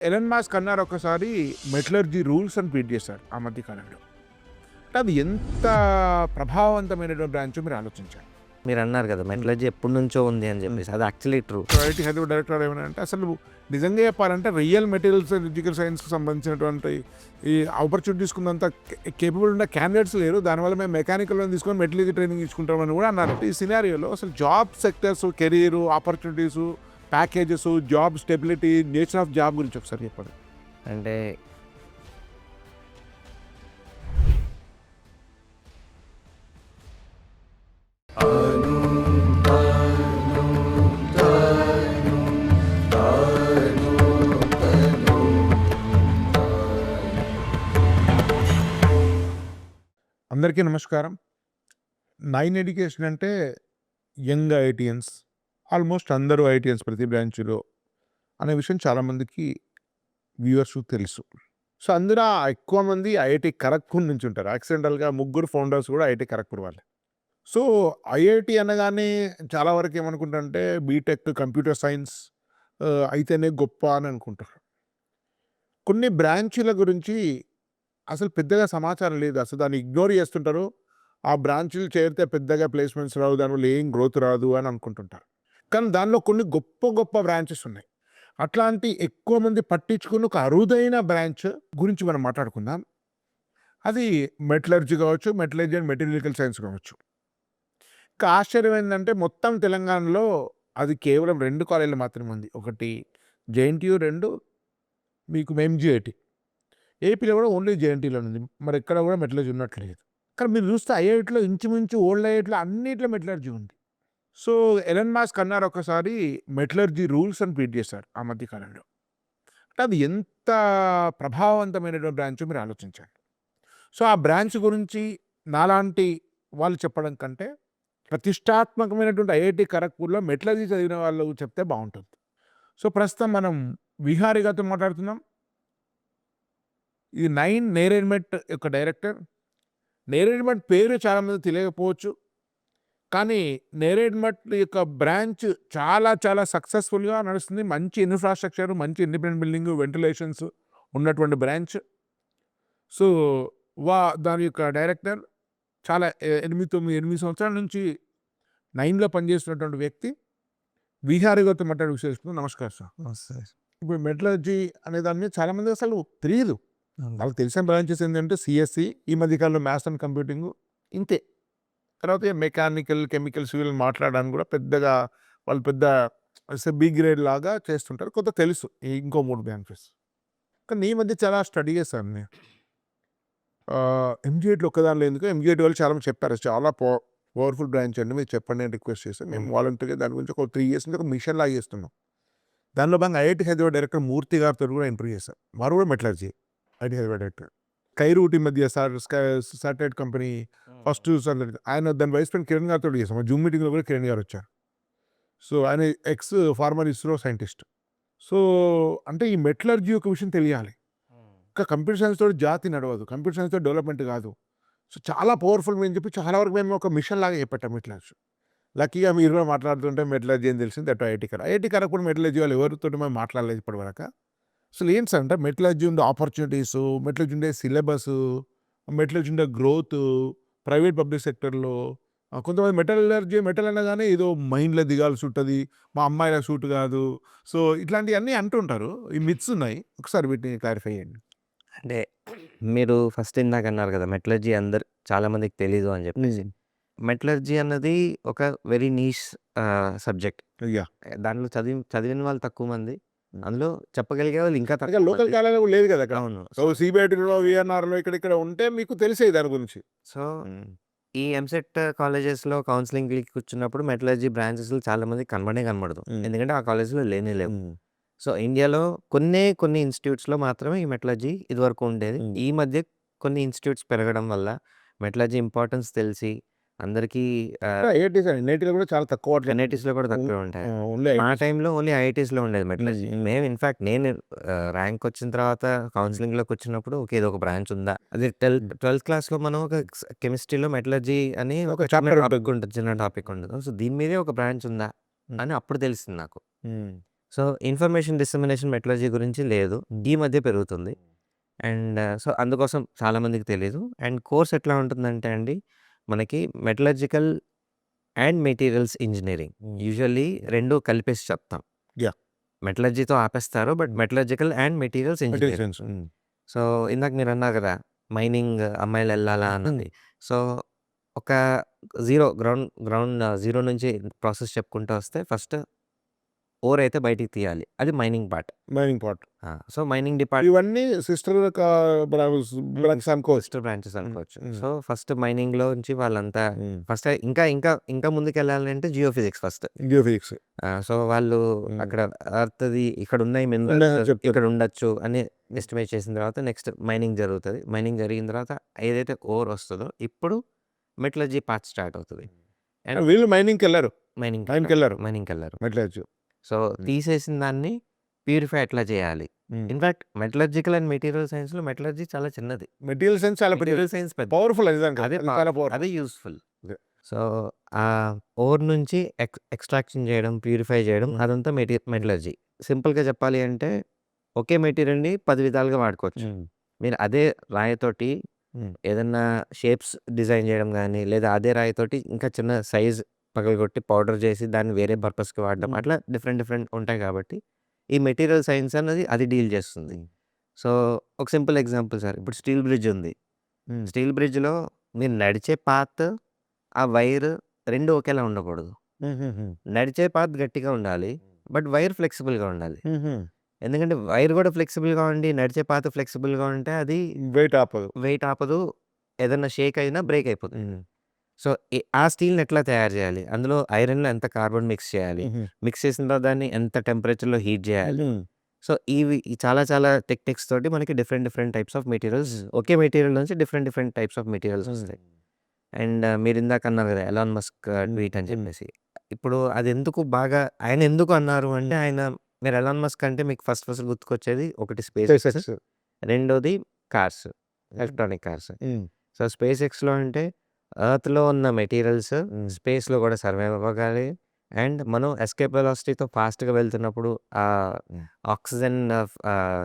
Elon Musk అన్నారు ఒకసారి metallurgy rules అని ట్వీట్ చేశారు ఆ మధ్య కాలంలో. అది ఎంత ప్రభావవంతమైనటువంటి బ్రాంచ్ మీరు ఆలోచించాలి. మీరన్నారు కదా! మెటలర్జీ ఎప్పటినుంచో ఉంది అని చెప్పేసి. అది actually true. IIT Hyderabad director ఏమైనా అంటే అసలు నిజంగా చెప్పాలంటే రియల్ మెటీరియల్స్ ఫిజికల్ సైన్స్కి సంబంధించినటువంటి ఈ ఆపర్చునిటీ తీసుకున్నంత కేపబుల్ ఉన్న క్యాండిడేట్స్ లేరు. దానివల్ల మేము మెకానికల్ తీసుకొని మెటలర్జీ ట్రైనింగ్ తీసుకుంటామని కూడా అన్నారు. ఈ సినారియోలో అసలు job sectors, career opportunities, packages, job stability, nature of job గురించి ఒకసారి చెప్పండి. అంటే అందరికీ నమస్కారం. 9 ఎడ్యుకేషన్ అంటే యంగ్ ఐఐటియన్స్, ఆల్మోస్ట్ అందరూ ఐఐటియన్స్ ప్రతి బ్రాంచ్లో అనే విషయం చాలామందికి వ్యూవర్స్ తెలుసు. సో అందులో ఎక్కువ మంది ఐఐటి ఖరగ్పూర్ నుంచి ఉంటారు. యాక్సిడెంటల్గా ముగ్గురు ఫౌండర్స్ కూడా ఐఐటి ఖరగ్పూర్ వాళ్ళే. సో ఐఐటి అనగానే చాలా వరకు ఏమనుకుంటారంటే బీటెక్, కంప్యూటర్ సైన్స్ అయితేనే గొప్ప అని అనుకుంటారు. కొన్ని బ్రాంచీల గురించి అసలు పెద్దగా సమాచారం లేదు. అసలు దాన్ని ఇగ్నోర్ చేస్తుంటారు. ఆ బ్రాంచ్లు చేరితే పెద్దగా ప్లేస్మెంట్స్ రావు, దానివల్ల ఏం గ్రోత్ రాదు అని అనుకుంటుంటారు. కానీ దానిలో కొన్ని గొప్ప గొప్ప బ్రాంచెస్ ఉన్నాయి. అట్లాంటి ఎక్కువ మంది పట్టించుకుని ఒక అరుదైన బ్రాంచ్ గురించి మనం మాట్లాడుకుందాం. అది మెటలర్జీ కావచ్చు, మెటలర్జీ అండ్ మెటీరియల్ సైన్స్ కావచ్చు. ఇంకా ఆశ్చర్యం ఏంటంటే మొత్తం తెలంగాణలో అది కేవలం 2 కాలేజీలు మాత్రమే ఉంది. ఒకటి జేఎన్టీయూ, 2 మీకు ఎంజీఐటీ. ఏపీలో కూడా ఓన్లీ జేఎన్టీలో ఉంది. మరి ఎక్కడ కూడా మెటలర్జీ ఉన్నట్లేదు. కానీ మీరు చూస్తే ఐఐటీలో ఇంచుమించు ఓల్డ్ ఐఐటీలో అన్నిట్లో మెటలర్జీ ఉంది. సో ఎలన్ మాస్క్ అన్నారు ఒకసారి మెటలర్జీ రూల్స్ అని ట్వీట్ చేశారు ఆ మధ్య కాలంలో. అంటే అది ఎంత ప్రభావవంతమైనటువంటి బ్రాంచ్ మీరు ఆలోచించండి. సో ఆ బ్రాంచ్ గురించి నాలాంటి వాళ్ళు చెప్పడం కంటే ప్రతిష్టాత్మకమైనటువంటి ఐఐటి ఖరగ్పూర్లో మెటలర్జీ చదివిన వాళ్ళు చెప్తే బాగుంటుంది. సో ప్రస్తుతం మనం విహారీ గారితో మాట్లాడుతున్నాం. ఇది 9 నేరేడ్మెట్ యొక్క డైరెక్టర్. నేరేడ్మెట్ పేరు చాలామంది తెలియకపోవచ్చు, కానీ నేరేడ్మెట్ యొక్క బ్రాంచ్ చాలా చాలా సక్సెస్ఫుల్గా నడుస్తుంది. మంచి ఇన్ఫ్రాస్ట్రక్చర్, మంచి ఇండిపెండెంట్ బిల్డింగ్, వెంటిలేషన్స్ ఉన్నటువంటి బ్రాంచ్. సో దాని యొక్క డైరెక్టర్ చాలా 8 సంవత్సరాల నుంచి 9లో పనిచేస్తున్నటువంటి వ్యక్తి. విహారీ గారితో మాట్లాడే విశేషం. నమస్కారం సార్. ఇప్పుడు మెటలర్జీ అనే దాని మీద చాలామంది అసలు తెలియదు. వాళ్ళకి తెలిసిన బ్రాంచెస్ ఏంటంటే సిఎస్సి, ఈ మధ్యకాలంలో మ్యాథ్స్ అండ్ కంప్యూటింగ్, ఇంతే. తర్వాత మెకానికల్, కెమికల్, సివిల్ మాట్లాడడానికి కూడా పెద్దగా వాళ్ళు పెద్ద బి గ్రేడ్ లాగా చేస్తుంటారు. కొంత తెలుసు ఇంకో 3 బ్రాంచెస్. కానీ ఈ మధ్య చాలా స్టడీ చేశాను నేను. ఎంజీఐటీలో ఒక్కదానిలో ఎందుకు, ఎంజీఐటీ వాళ్ళు చాలామంది చెప్పారు చాలా పవర్ఫుల్ బ్రాంచ్ అండి, మీరు చెప్పండి అని రిక్వెస్ట్ చేశాను. మేము వాలంటీర్గా దాని గురించి ఒక 3 ఇయర్స్ నుంచి ఒక మిషన్ లాగా చేస్తున్నాం. దానిలో భాగంగా ఐఐటి హైదరాబాద్ డైరెక్టర్ మూర్తి గారితో కూడా ఇంటర్వ్యూ చేశారు. వారు కూడా మెటలర్జీ ఐఐటి హైదరాబాద్ డైరెక్టర్. కైరూట్ ఈ మధ్య శాటిలైట్ కంపెనీ ఫస్ట్ ఆయన దాని వైస్ ప్రెసిడెంట్ కిరణ్ గారితో చేసాం. జూమ్ మీటింగ్లో కూడా కిరణ్ గారు వచ్చారు. సో ఆయన X farmer ISRO scientist. So అంటే ఈ మెటలర్జీ యొక్క విషయం తెలియాలి. ఇంకా కంప్యూటర్ సైన్స్ తోటి జాతి నడవదు, కంప్యూటర్ సైన్స్ తోటి డెవలప్మెంట్ కాదు. సో చాలా పవర్ఫుల్ అని చెప్పి చాలా వరకు మేము ఒక మిషన్ లాగా చెప్పాం మెటలర్జీ. లక్కీగా మీరు కూడా మాట్లాడుతుంటే మెటలర్జీ అని తెలిసింది. దట్ ఐఐటి ఖరగ్పూర్ మెటలర్జీ వాళ్ళు ఎవరితో మేము మాట్లాడలేదు ఇప్పటివరకు. అసలు ఏంటి సార్ అంటే మెటలర్జీ ఉండే ఆపర్చునిటీస్, మెటలర్జీ ఉండే సిలబస్, మెటలర్జీ ఉండే గ్రోత్, ప్రైవేట్ పబ్లిక్ సెక్టర్లో కొంతమంది మెటల్ అనగానే ఏదో మైండ్లో దిగాల్సి ఉంటుంది, మా అమ్మాయిలకు సూట్ కాదు. సో ఇట్లాంటివన్నీ అంటుంటారు. ఈ మిత్స్ ఉన్నాయి. ఒకసారి వీటిని క్లారిఫై చేయండి. అంటే మీరు ఫస్ట్ ఇందాక అన్నారు కదా! మెటలర్జీ చాలామందికి తెలీదు అని చెప్పి. మెటలర్జీ అన్నది ఒక వెరీ నీష్ సబ్జెక్ట్. దాంట్లో చదివిన వాళ్ళు తక్కువ మంది. అందులో చెప్పగలిగే వాళ్ళు ఇంకా తక్కువ లోకల్ మంది. కాలేజ్ లేదు కదా అక్కడ. అవును. సో సిబిఐటీలో, విఎన్ఆర్లో ఇక్కడ ఉంటే మీకు తెలిసేది దాని గురించి. సో ఈ ఎంసెట్ కాలేజెస్‌లో కౌన్సెలింగ్‌కి కూర్చున్నప్పుడు మెటలర్జీ బ్రాంచెస్‌లో చాలామందికి కనబడదు. ఎందుకంటే ఆ కాలేజ్‌లో లేనే లేవు. సో ఇండియాలో కొన్ని ఇన్‌స్టిట్యూట్స్‌లో మాత్రమే ఈ మెటలర్జీ ఇదివరకు ఉండేది. ఈ మధ్య కొన్ని ఇన్‌స్టిట్యూట్స్ పెరగడం వల్ల మెటలర్జీ ఇంపార్టెన్స్ తెలిసి అందరికీ ఎన్ఐటీలో కూడా చాలా తక్కువ ఎన్ఐటీస్‌లో కూడా తక్కువే ఉంటాయి. మా టైంలో ఓన్లీ ఐఐటీస్‌లో ఉండేది మెటలర్జీ. మేము ఇన్‌ఫాక్ట్ నేను ర్యాంక్ వచ్చిన తర్వాత కౌన్సెలింగ్‌లోకి వచ్చినప్పుడు ఓకే, ఇది ఒక బ్రాంచ్ ఉందా? అది 12థ్ క్లాస్‌లో మనం ఒక కెమిస్ట్రీలో మెటలర్జీ అని ఒక చిన్న చాప్టర్ టాపిక్ ఉంటుంది. సో దీని మీదే ఒక బ్రాంచ్ ఉందా అని అప్పుడు తెలిసింది నాకు. సో, ఇన్ఫర్మేషన్ డిసెమినేషన్ మెటలర్జీ గురించి లేదు. ఈ మధ్య పెరుగుతుంది. అండ్ సో, అందుకోసం చాలామందికి తెలీదు. అండ్ కోర్స్ ఎట్లా ఉంటుందంటే అండి, మనకి metallurgical and materials engineering. Usually 2 కలిపేసి చెప్తాం. యాహ్! మెటలర్జీతో ఆపేస్తారు. But metallurgical and materials engineering. So, ఇందాక మీరన్నారు కదా! మైనింగ్ అమ్మాయిలెళ్ళాలా అన్నది. సో, ఒక గ్రౌండ్ జీరో నుంచి ప్రాసెస్ చెప్పుకుంటూ వస్తే ఫస్ట్ ఓర్ అయితే బయటికి తీయాలి. అది mining part. Mining part. So, mining depart ఇవన్నీ సిస్టర్ బ్రాంచ్ అనుకోవచ్చు. సిస్టర్ బ్రాంచెస్ అనుకోవచ్చు. హ్మ్. సో, ఫస్ట్ మైనింగ్‌లోంచి వాళ్ళంతా ఫస్ట్ ఇంకా ముందుకెళ్ళాలంటే జియోఫిజిక్స్ ఫస్ట్. జియోఫిజిక్స్. సో, వాళ్ళు అక్కడ ఎర్త్‌ది ఇక్కడున్నాయి చెప్తారు. ఇక్కడ ఉండొచ్చు అని ఎస్టిమేట్ చేసిన తర్వాత నెక్స్ట్ మైనింగ్ జరుగుతది. మైనింగ్ జరిగిన తర్వాత ఏదైతే ఓర్ వస్తదో ఇప్పుడు మెటలర్జీ పార్ట్ స్టార్ట్ అవుతది. అండ్ వీళ్ళు మైనింగ్‌కెళ్లారు. మైన్‌కెళ్లారు. మైనింగ్‌కెళ్లారు. మెటలర్జీ. సో, తీసేసిన దాన్ని ప్యూరిఫై ఎట్లా చేయాలి? ఇన్‌ఫాక్ట్ మెటలర్జికల్ అండ్ మెటీరియల్ సైన్స్‌లో మెటలర్జీ చాలా చిన్నది. మెటీరియల్ సైన్స్ చాలా మెటీరియల్ సైన్స్ పెద్దది. పవర్‌ఫుల్ నిజంగా. అదే అది చాలా పవర్ఫుల్. అదే యూజ్‌ఫుల్. అదే. సో, ఆ ఓర్ నుంచి ఎక్స్‌ట్రాక్షన్ చేయడం, ప్యూరిఫై చేయడం అదంతా మెటలర్జీ. సింపుల్‌గా చెప్పాలి అంటే ఒకే మెటీరియల్‌ని 10 విధాలుగా వాడుకోవచ్చు. మీరు అదే రాయితోటి ఏదన్నా షేప్స్ డిజైన్ చేయడం గానీ, లేదా అదే రాయితోటి ఇంకా చిన్న సైజ్ పగలగొట్టి పౌడర్ చేసి దాన్ని వేరే పర్పస్‌కి వాడడం. అట్లా డిఫరెంట్ ఉంటాయి కాబట్టి, ఈ మెటీరియల్ సైన్స్ అన్నది అది డీల్ చేస్తుంది. సో, ఒక సింపుల్ ఎగ్జాంపుల్ సార్. ఇప్పుడు స్టీల్ బ్రిడ్జ్ ఉంది. స్టీల్ బ్రిడ్జ్‌లో మీరు నడిచే పాత్, ఆ వైర్ 2 ఒకేలా ఉండకూడదు. నడిచే పాత్ గట్టిగా ఉండాలి. బట్ వైర్ ఫ్లెక్సిబుల్‌గా ఉండాలి. ఎందుకంటే వైర్ కూడా ఫ్లెక్సిబుల్‌గా ఉండి, నడిచే పాత్ ఫ్లెక్సిబుల్‌గా ఉంటే అది వెయిట్ ఆపదు. వెయిట్ ఆపదు. ఏదన్నా షేక్ అయినా బ్రేక్ అయిపోతుంది. సో, ఆ స్టీల్‌ని ఎట్లా తయారు చేయాలి? అందులో ఐరన్‌లో ఎంత కార్బన్ మిక్స్ చేయాలి? మిక్స్ చేసిన తర్వాత దాన్ని ఎంత టెంపరేచర్‌లో హీట్ చేయాలి? సో, ఈ చాలా టెక్నిక్స్ తోటి మనకి different types of materials okay material నుంచి డిఫరెంట్ టైప్స్ ఆఫ్ మెటీరియల్స్ వస్తాయి. అండ్ మీరిందాక అన్నారు కదా! ఎలాన్ మస్క్ ట్వీట్ అని చెప్పేసి. ఇప్పుడు అదెందుకు బాగా ఆయన ఎందుకు అన్నారు అంటే మీరు ఎలాన్ మస్క్ అంటే మీకు ఫస్ట్ గుర్తుకొచ్చేది ఒకటి స్పేస్ ఎక్స్. రెండోది కార్స్. Electronic cars. సో, స్పేస్ ఎక్స్‌లో అంటే ఎర్త్‌లో ఉన్న మెటీరియల్స్ స్పేస్‌లో కూడా సర్వైవ్ అవ్వగాలి. అండ్ మనం ఎస్కేప్ వెలాసిటీతో ఫాస్ట్‌గా వెళ్తున్నప్పుడు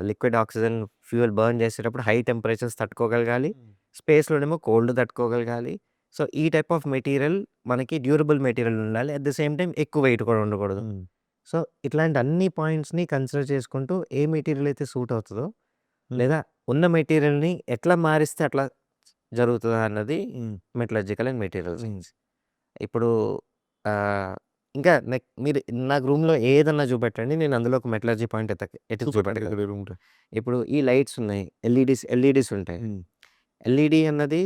లిక్విడ్ ఆక్సిజన్ ఫ్యూయల్ బర్న్ చేసేటప్పుడు హై టెంపరేచర్స్ తట్టుకోగలగాలి. స్పేస్‌లోనేమో కోల్డ్ తట్టుకోగలగాలి. సో, ఈ టైప్ ఆఫ్ మెటీరియల్ మనకి డ్యూరబుల్ మెటీరియల్ ఉండాలి. అట్ ద సేమ్ టైమ్ ఎక్కువ వెయిట్ కూడా ఉండకూడదు. సో, ఇట్లాంటి అన్ని పాయింట్స్‌ని కన్సిడర్ చేసుకుంటూ ఏ మెటీరియల్ అయితే సూట్ అవుతదో, లేదా ఉన్న మెటీరియల్‌ని ఎట్లా మారిస్తే అట్లా జరుగుతదా అన్నది మెటలర్జికల్ అండ్ మెటీరియల్ సైన్స్. ఇప్పుడు ఇంకా మీరు నాకు రూమ్‌లో ఏదన్నా చూపెట్టండి. నేను అందులో ఒక మెటలర్జీ పాయింట్ ఎత్తి చూపెట్టగలను. ఇప్పుడు ఈ లైట్స్ ఉన్నాయి. ఎల్ఈడీస్ ఉంటాయి. ఎల్ఈడీ అన్నది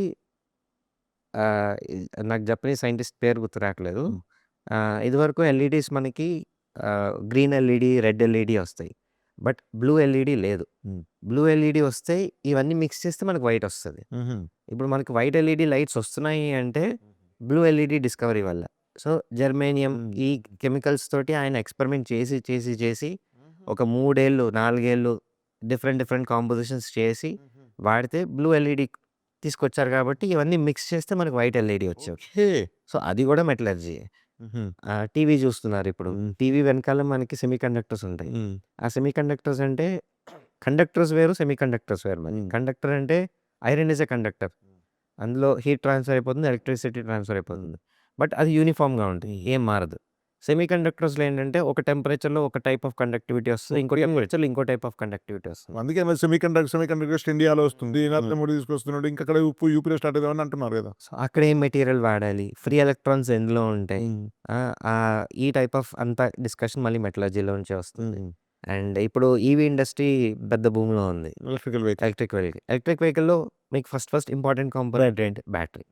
నాకు జపనీస్ సైంటిస్ట్ పేరు గుర్తు రావట్లేదు. ఇదివరకు ఎల్ఈడీస్ మనకి గ్రీన్ ఎల్ఈడీ, రెడ్ ఎల్ఈడీ వస్తాయి. బట్ బ్లూ ఎల్ఈడీ లేదు. బ్లూ ఎల్ఈడీ వస్తే ఇవన్నీ మిక్స్ చేస్తే మనకు వైట్ వస్తది. ఇప్పుడు మనకి వైట్ ఎల్ఈడీ లైట్స్ వస్తున్నాయి అంటే బ్లూ ఎల్ఈడీ డిస్కవరీ వల్ల. సో, జెర్మేనియం ఈ కెమికల్స్ తోటి ఆయన ఎక్స్‌పెరిమెంట్ చేసి ఒక 3 ఏళ్ళు, 4 ఏళ్ళు డిఫరెంట్ కాంపోజిషన్స్ చేసి వాడితే బ్లూ ఎల్ఈడీ తీసుకొచ్చారు కాబట్టి ఇవన్నీ మిక్స్ చేస్తే మనకు వైట్ ఎల్ఈడీ వచ్చేవి. సో, అది కూడా మెటలర్జీ. టీవీ చూస్తున్నారు ఇప్పుడు. టీవీ వెనకాల మనకి సెమీ కండక్టర్స్ ఉంటాయి. ఆ సెమీ కండక్టర్స్ అంటే కండక్టర్స్ వేరు, సెమీ కండక్టర్స్ వేరు మరి. కండక్టర్ అంటే ఐరన్ ఈస్ ఎ కండక్టర్. అందులో హీట్ ట్రాన్స్‌ఫర్ అయిపోతుంది. ఎలక్ట్రిసిటీ ట్రాన్స్‌ఫర్ అయిపోతుంది. బట్ అది యూనిఫార్మ్‌గా ఉంటుంది. ఏం మారదు. సెమీ కండక్టర్స్‌లో ఏంటంటే ఒక టెంపరేచర్‌లో ఒక టైప్ ఆఫ్ కండక్టివిటీ వస్తది. ఇంకో టెంపరేచర్‌లో ఇంకో టైప్ ఆఫ్ కండక్టివిటీ వస్తుంది. అందుకే మరి సెమీ కండక్టర్స్ ఇండియాలో వస్తుంది. నరేంద్ర మోడీ తీసుకొస్తున్నాడు. ఇంకా అక్కడ యూపీలో స్టార్ట్ అవుదామని అంటున్నారు కదా! సో, అక్కడ ఏం మెటీరియల్ వాడాలి? ఫ్రీ ఎలక్ట్రాన్స్ ఎందులో ఉంటాయి? ఈ టైప్ ఆఫ్ అంతా డిస్కషన్ మళ్ళీ మెటలర్జీలో నుంచే వస్తుంది. అండ్ ఇప్పుడు ఈవీ ఇండస్ట్రీ పెద్ద భూమిలో ఉంది. ఎలక్ట్రిక్ వెహికల్‌లో మీకు ఫస్ట్ ఇంపార్టెంట్ కాంపోనెంట్ ఏంటి? బ్యాటరీ.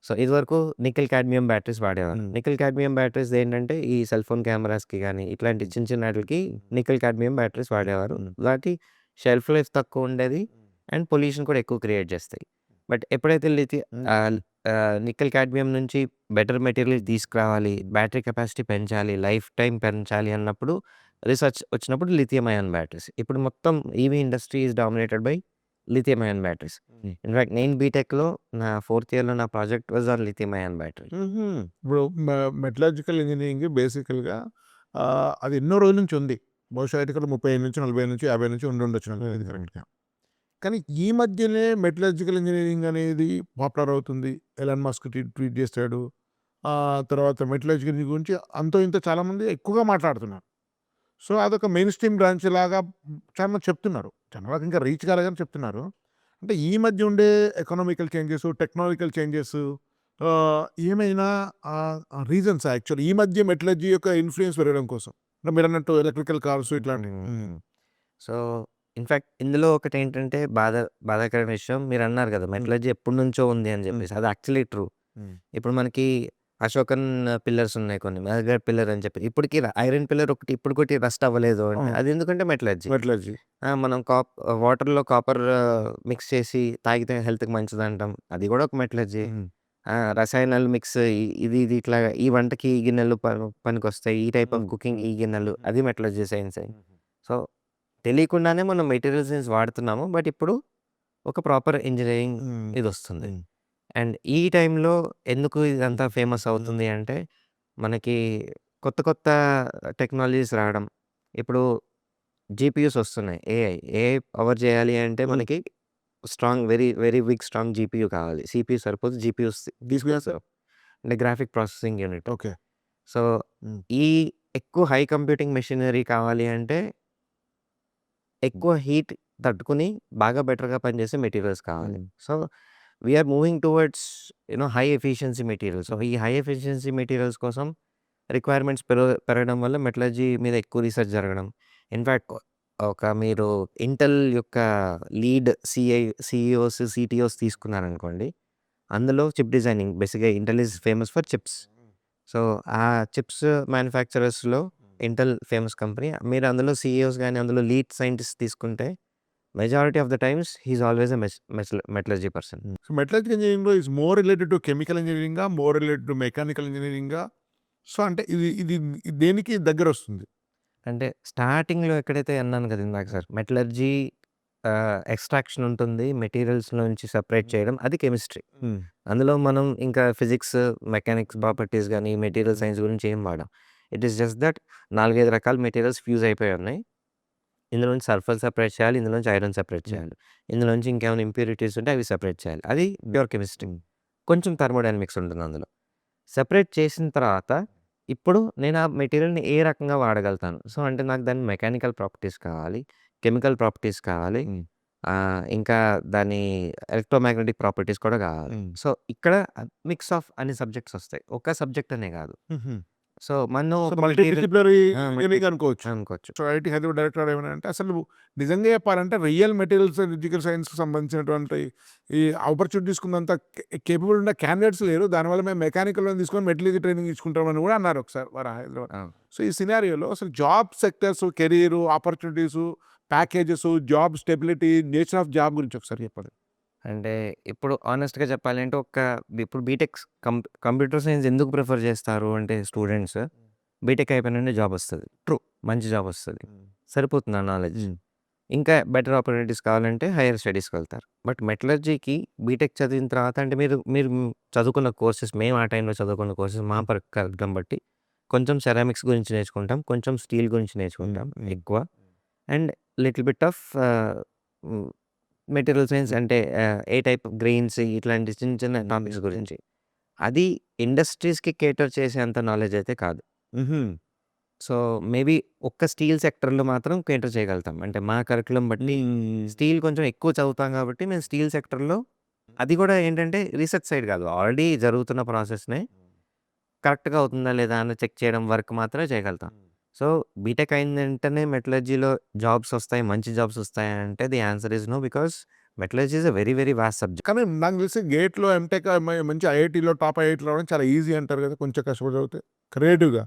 సో, ఇదివరకు నికెల్ కాడ్మియం బ్యాటరీస్ వాడేవారు. నికెల్ కాడ్మియం బ్యాటరీస్ ఏంటంటే ఈ సెల్ ఫోన్ కెమెరాస్‌కి గానీ, ఇట్లాంటి చిన్న వాటిలకి నికెల్ కాడ్మియం బ్యాటరీస్ వాడేవారు. వాటి షెల్ఫ్ లైఫ్ తక్కువ ఉండేది. అండ్ పొల్యూషన్ కూడా ఎక్కువ క్రియేట్ చేస్తాయి. బట్ ఎప్పుడైతే నికెల్ కాడ్మియం నుంచి బెటర్ మెటీరియల్ తీసుకురావాలి, బ్యాటరీ కెపాసిటీ పెంచాలి, లైఫ్ టైమ్ పెంచాలి అన్నప్పుడు రిసర్చ్ వచ్చినప్పుడు లిథియం అయాన్ బ్యాటరీస్. ఇప్పుడు మొత్తం EV industry is dominated by lithium ion batteries. In fact నేను బీటెక్‌లో నా 4థ్ ఇయర్‌లో నా project was on lithium ion battery. ఇప్పుడు మెటలర్జికల్ ఇంజినీరింగ్ బేసికల్‌గా అది ఎన్నో రోజుల నుంచి ఉంది. బహుశా అయితే ఇక్కడ 35-40-50 ఉండుండొచ్చు నాకు తెలియదు కరెక్ట్‌గా. కానీ ఈ మధ్యనే మెటలర్జికల్ ఇంజినీరింగ్ అనేది పాపులర్ అవుతుంది. ఎలాన్ మస్క్ ట్వీట్ చేస్తాడు. తర్వాత మెటలర్జికల్ ఇంజినీరింగ్ గురించి అంతో ఇంతో చాలామంది ఎక్కువగా మాట్లాడుతున్నారు. సో, అదొక మెయిన్ స్ట్రీమ్ బ్రాంచ్ లాగా చాలా మంది చెప్తున్నారు. జనాలకు ఇంకా రీచ్ కాలేదని చెప్తున్నారు. అంటే ఈ మధ్య ఉండే ఎకనామికల్ చేంజెస్, టెక్నాలజికల్ చేంజెస్ ఏమైనా రీజన్స్ యాక్చువల్లీ ఈ మధ్య మెటలర్జీ యొక్క ఇన్‌ఫ్లూయెన్స్ పెరగడం కోసం. అంటే మీరన్నట్టు ఎలక్ట్రికల్ కార్స్ ఇట్లాంటివి. సో, ఇన్‌ఫాక్ట్ ఇందులో ఒకటేంటంటే బాధాకరమైన విషయం మీరన్నారు కదా! మెటలర్జీ ఎప్పటినుంచో ఉంది అని చెప్పేసి. అది యాక్చువల్లీ ట్రూ. ఇప్పుడు మనకి అశోకన్ పిల్లర్స్ ఉన్నాయి కొన్ని. మెహగఢ్ పిల్లర్ అని చెప్పి. ఇప్పటికి ఐరన్ పిల్లర్ ఒకటి ఇప్పటికోటి రస్ట్ అవ్వలేదు అంటే అది ఎందుకంటే మెటలర్జీ. మెటలర్జీ. మనం వాటర్‌లో కాపర్ మిక్స్ చేసి తాగితే హెల్త్‌కి మంచిదంటాం. అది కూడా ఒక మెటలర్జీ. రసాయనాలు మిక్స్ ఇది ఇట్లా ఈ వంటకి ఈ గిన్నెలు పనికొస్తాయి. ఈ టైప్ ఆఫ్ కుకింగ్ ఈ గిన్నెలు అది మెటలర్జీ సైన్సే. సో, తెలియకుండానే మనం మెటీరియల్ సైన్స్ వాడుతున్నాము. బట్ ఇప్పుడు ఒక ప్రాపర్ ఇంజినీరింగ్ ఇదొస్తుంది. అండ్ ఈ టైంలో ఎందుకు ఇదంతా ఫేమస్ అవుతుంది అంటే, మనకి కొత్త కొత్త టెక్నాలజీస్ రావడం. ఇప్పుడు జీపీయూస్ వస్తున్నాయి. ఏఐ పవర్ చేయాలి అంటే మనకి very very big strong GPU కావాలి. సీపీయూ సరిపోదు. జీపీయూస్ అంటే graphic processing unit. Okay. So, ఈ ఎక్కువ హై కంప్యూటింగ్ మెషినరీ కావాలి అంటే ఎక్కువ హీట్ తట్టుకొని బాగా బెటర్‌గా పనిచేసే మెటీరియల్స్ కావాలి. So, we are moving towards high efficiency materials. So, ఈ హై ఎఫిషియన్సీ మెటీరియల్స్ కోసం రిక్వైర్మెంట్స్ పెరగడం వల్ల మెటలర్జీ మీద ఎక్కువ రీసెర్చ్ జరగడం. ఇన్‌ఫాక్ట్ మీరు ఇంటెల్ యొక్క లీడ్ సీఈఓస్, సీటీఓస్ తీసుకున్నారనుకోండి. అందులో చిప్ డిజైనింగ్ బేసిక్‌గా Intel is famous for chips. So, ఆ చిప్స్ మ్యానుఫ్యాక్చరర్స్‌లో ఇంటెల్ ఫేమస్ కంపెనీ. మీరు అందులో సీఈఓస్ గాని, అందులో లీడ్ సైంటిస్ట్ తీసుకుంటే majority of the times he is always a metallurgy person. So, metallurgical ఇంజినీరింగ్‌లో is more related to chemical ఇంజినీరింగా? మోర్ రిలేటెడ్ టు మెకానికల్ ఇంజినీరింగా? సో, అంటే ఇది ఇది దేనికి దగ్గరొస్తుంది? అంటే స్టార్టింగ్‌లో ఎక్కడైతే అన్నాను కదా! ఇందాక సార్ మెటలర్జీ ఎక్స్‌ట్రాక్షన్ ఉంటుంది. మెటీరియల్స్ నుంచి సెపరేట్ చేయడం అది కెమిస్ట్రీ. అందులో మనం ఇంకా ఫిజిక్స్, మెకానిక్స్ ప్రాపర్టీస్ గాని, మెటీరియల్ సైన్స్ గురించి ఏం వాడం. ఇట్ ఈస్ జస్ట్ దట్ 4, 5 రకాల మెటీరియల్స్ ఫ్యూజ్ అయిపోయి ఉన్నాయి. ఇందులో నుంచి సల్ఫర్ సెపరేట్ చేయాలి. ఇందులో నుంచి ఐరన్ సెపరేట్ చేయాలి. ఇందులో నుంచి ఇంకేమైనా ఇంప్యూరిటీస్ ఉంటే అవి సెపరేట్ చేయాలి. అది ప్యూర్ కెమిస్ట్రీ. కొంచెం థర్మోడైనమిక్స్ ఉంటుంది అందులో. సెపరేట్ చేసిన తర్వాత ఇప్పుడు నేను ఆ మెటీరియల్‌ని ఏ రకంగా వాడగలుగుతాను. సో, అంటే నాకు దాని మెకానికల్ ప్రాపర్టీస్ కావాలి. కెమికల్ ప్రాపర్టీస్ కావాలి. ఇంకా దాని ఎలక్ట్రోమాగ్నెటిక్ ప్రాపర్టీస్ కూడా కావాలి. సో, ఇక్కడ మిక్స్ ఆఫ్ అన్ని సబ్జెక్ట్స్ వస్తాయి. ఒక్క సబ్జెక్ట్ అనే కాదు. సో, మనం సో, ఒక multi material disciplinary multi engineering అనుకోవచ్చు. అనుకోవచ్చు. సో, ఐఐటీ హైదరాబాద్ డైరెక్టర్ ఏమనంటే అసలు నిజంగా చెప్పాలంటే రియల్ మెటీరియల్స్ ఫిజికల్ సైన్స్‌కి సంబంధించినటువంటి ఈ ఆపర్చునిటీ తీసుకున్నంత కేపబుల్ ఉన్న క్యాండిడేట్స్ లేరు. దానివల్ల మేము మెకానికల్‌లో తీసుకొని మెటలర్జీ ట్రైనింగ్ తీసుకుంటామని కూడా అన్నారు ఒకసారి వారు హైదరాబాద్. అవును. సో, ఈ సినారియోలో అసలు job sectors, career opportunities, packages, job stability, nature of job గురించి ఒకసారి చెప్పండి. అంటే ఇప్పుడు హానెస్ట్‌గా చెప్పాలంటే ఇప్పుడు బీటెక్ కంప్యూటర్ సైన్స్ ఎందుకు ప్రిఫర్ చేస్తారు అంటే స్టూడెంట్స్ బీటెక్ అయిపోయిన వెంటనే జాబ్ వస్తది. ట్రూ. మంచి జాబ్ వస్తది. సరిపోతుంది ఆ నాలెడ్జ్. ఇంకా బెటర్ ఆపర్చునిటీస్ కావాలంటే హైయర్ స్టడీస్‌కి వెళ్తారు. బట్ మెటలర్జీకి బీటెక్ చదివిన తర్వాత అంటే మీరు మీరు చదువుకున్న కోర్సెస్ మేము ఆ టైంలో చదువుకున్న కోర్సెస్ మా కరికులం బట్టి కొంచెం సెరామిక్స్ గురించి నేర్చుకుంటాం. కొంచెం స్టీల్ గురించి నేర్చుకుంటాం ఎక్కువ. And little bit of material science అంటే ఏ టైప్ ఆఫ్ గ్రెయిన్స్ ఇట్లాంటి చిన్న చిన్న టాపిక్స్ గురించి. అది ఇండస్ట్రీస్‌కి కేటర్ చేసేంత నాలెడ్జ్ అయితే కాదు. సో, మేబీ ఒక్క స్టీల్ సెక్టర్‌లో మాత్రం కేటర్ చేయగలుగుతాం. అంటే మా కరిక్యులమ్ బట్టి స్టీల్ కొంచెం ఎక్కువ చదువుతాం కాబట్టి మేము స్టీల్ సెక్టర్‌లో అది కూడా ఏంటంటే రీసెర్చ్ సైడ్ కాదు. ఆల్రెడీ జరుగుతున్న ప్రాసెస్‌నే కరెక్ట్‌గా అవుతుందా లేదా అని చెక్ చేయడం వరకు మాత్రమే చేయగలుగుతాం. సో, బీటెక్ అయిన వెంటనే మెటలర్జీలో జాబ్స్ వస్తాయి. మంచి జాబ్స్ వస్తాయా అంటే the answer is no. Because metallurgy is a very very vast subject. కానీ నాకు తెలిసి గేట్‌లో ఎంటెక్ మంచి ఐఐటీలో టాప్ ఐఐటీలో రావడం చాలా ఈజీ అంటారు కదా! కొంచెం కష్టపడి చదివితే క్రియేటివ్‌గా.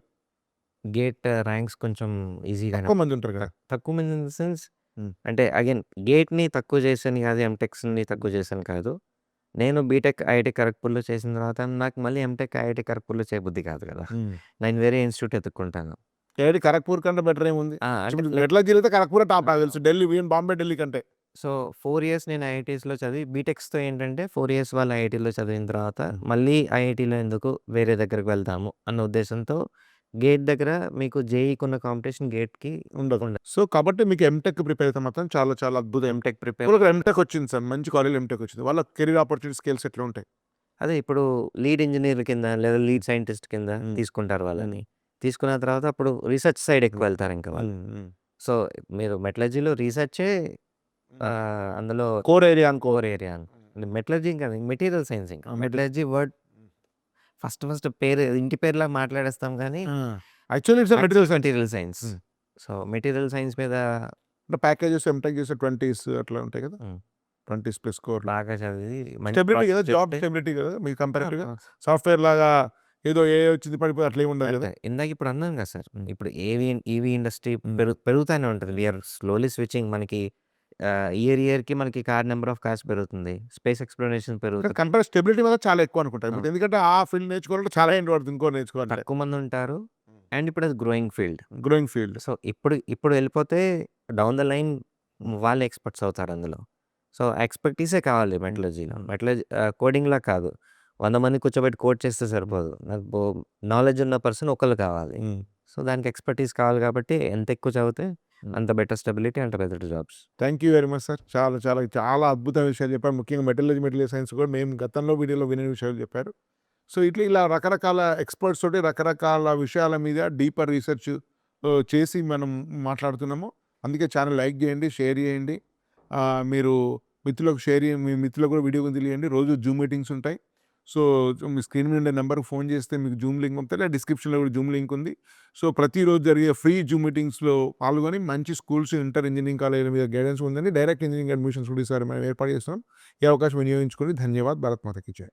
గేట్ ర్యాంక్స్ కొంచెం ఈజీగానే తక్కువ మంది ఉంటారు కదా! తక్కువ మంది ఇన్ ద సెన్స్ అంటే అగైన్ గేట్‌ని తక్కువ చేశాను కాదు. ఎంటెక్స్‌ని తక్కువ చేశాను కాదు. నేను బీటెక్ ఐఐటీ ఖరగ్‌పూర్‌లో చేసిన తర్వాత నాకు మళ్ళీ ఎంటెక్ ఐఐటీ ఖరగ్‌పూర్‌లో చేయబుద్ధి కాదు కదా! నేను వేరే ఇన్‌స్టిట్యూట్ ఎతుక్కుంటాను. ఐఐటీ ఖరగ్‌పూర్ కంటే బెటర్ ఏముంది? అంటే మెటలర్జీలో అయితే ఖరగ్‌పూరే టాప్ నాకు తెలుసు. ఢిల్లీ ఈవెన్ బాంబే, ఢిల్లీ కంటే. సో, 4 ఇయర్స్ నేను ఐఐటీస్‌లో చదివి బీటెక్స్‌తో ఏంటంటే 4 ఇయర్స్ వాళ్ళు ఐఐటీలో చదివిన తర్వాత మళ్ళీ ఐఐటీలో ఎందుకు వేరే దగ్గరికి వెళ్దాము అన్న ఉద్దేశంతో గేట్ దగ్గర మీకు జేఈకున్న కాంపిటీషన్ గేట్‌కి ఉండదు. ఉండదు. సో, కాబట్టి మీకు ఎంటెక్ ప్రిపేర్ అయితే మాత్రం చాలా చాలా అద్భుతం. ఎంటెక్ ప్రిపేర్ ఇప్పుడు ఎంటెక్ వచ్చింది సార్. మంచి కాలేజ్‌లో ఎంటెక్ వచ్చింది. వాళ్ళ కెరీర్ ఆపర్చునిటీ స్కేల్స్ ఎట్లా ఉంటాయి? అదే ఇప్పుడు లీడ్ ఇంజినీర్ కింద లేదా లీడ్ సైంటిస్ట్ కింద హ్మ్. తీసుకుంటారు హ్మ్. వాళ్ళని. తీసుకున్న తర్వాత అప్పుడు రీసెర్చ్ సైడ్ ఎక్కువ హ్మ్. వెళ్తారింక వాళ్ళు. హ్మ్. సో, మీరు మెటలర్జీలో రీసెర్చే అందులో కోర్ ఏరియా అనుకో. Core area. మెటలర్జీ కాదు మెటీరియల్ సైన్స్ ఇంకా. మెటలర్జీ వర్డ్ ఫస్ట్ పేరు ఇంటి పేరులాగా మాట్లాడేస్తాం గానీ actually it's material science. Material science. హ్మ్. సో, మెటీరియల్ సైన్స్ మీద అంటే ప్యాకేజెస్ ఎంటెక్ చేస్తే 20s అట్లా ఉంటాయి కదా! హ్మ్. 20s plus score. బాగా చదివి మంచి స్టెబిలిటీ కదా! ప్రాజెక్ట్స్ జాబ్ చెప్తే స్టెబిలిటీ కదా! మీకు కంపారిటివ్‌గా. ఆ! సాఫ్ట్‌వేర్ లాగా ఏదో ఏఐ వచ్చింది పడిపోయి అట్లా ఏమి ఉండదు కదా! అంతే. ఇందాక ఇప్పుడు అన్నాను కదా సార్. ఇప్పుడు ఈవీ ఇండస్ట్రీ హ్మ్. పెరుగుతానే ఉంటది. వి ఆర్ స్లోలీ స్విచింగ్ మనకి ఇయర్‌కి మనకి నంబర్ ఆఫ్ కార్స్ పెరుగుతుంది. స్పేస్ ఎక్స్‌ప్లోరేషన్ కానీ పెరుగుతుంది. కంపేర్ స్టెబిలిటీ మాత్రం చాలా ఎక్కువ అనుకుంటా. ఆ! ఇప్పుడు ఎందుకంటే ఆ ఫీల్డ్ నేర్చుకోవాలంటే చాలా ఏంటి పడుతుంది ఇంకోటి నేర్చుకోవాలంటే. తక్కువ మందుంటారు. అండ్ ఇప్పుడు అది growing field. Growing field. So, ఇప్పుడు వెళ్ళిపోతే డౌన్ ద లైన్ వాళ్ళు ఎక్స్‌పర్ట్స్ అవుతారు అందులో. సో, ఎక్స్‌పర్టీసే కావాలి మెటలర్జీలో. కోడింగ్‌లా కాదు. 100 మందిని కూర్చోబెట్టి కోడ్ చేస్తే సరిపోదు. నాకు నాలెడ్జ్ ఉన్న పర్సన్ ఒకళ్ళు కావాలి. సో, దానికి ఎక్స్‌పర్టీస్ కావాలి కాబట్టి ఎంత ఎక్కువ చదివితే అంత బెటర్ స్టెబిలిటీ, అంత better jobs. Thank you very much sir. చాలా చాలా చాలా అద్భుతమైన విషయాలు చెప్పారు. ముఖ్యంగా మెటలర్జీ సైన్స్ కూడా మేము గతంలో వీడియోలో విని విషయాలు చెప్పారు. సో, ఇలా రకరకాల ఎక్స్‌పర్ట్స్ తోటి రకరకాల విషయాల మీద డీపర్ రీసెర్చ్ చేసి మనం మాట్లాడుతున్నాము. అందుకే ఛానల్ లైక్ చేయండి, షేర్ చేయండి. మీరు మిత్రులకు షేర్ చేయండి. మీ మిత్రులకు కూడా వీడియో తెలియండి. రోజు జూమ్ మీటింగ్స్ ఉంటాయి. సో, మీ స్క్రీన్ మీద ఉండే నంబర్‌కి ఫోన్ చేస్తే మీకు జూమ్ లింక్ పంపుతారు. డిస్క్రిప్షన్‌లో కూడా జూమ్ లింక్ ఉంది. సో, ప్రతిరోజు జరిగే ఫ్రీ జూమ్ మీటింగ్స్‌లో పాల్గొని మంచి స్కూల్స్, ఇంటర్ ఇంజినీరింగ్ కాలేజీల మీద గైడెన్స్ ఉందని డైరెక్ట్ ఇంజినీరింగ్ అడ్మిషన్స్ కూడా ఈసారి మనం ఏర్పాటు చేస్తున్నాం. ఈ అవకాశం వినియోగించుకొని ధన్యవాద్. భారత్ మాత కీ జై.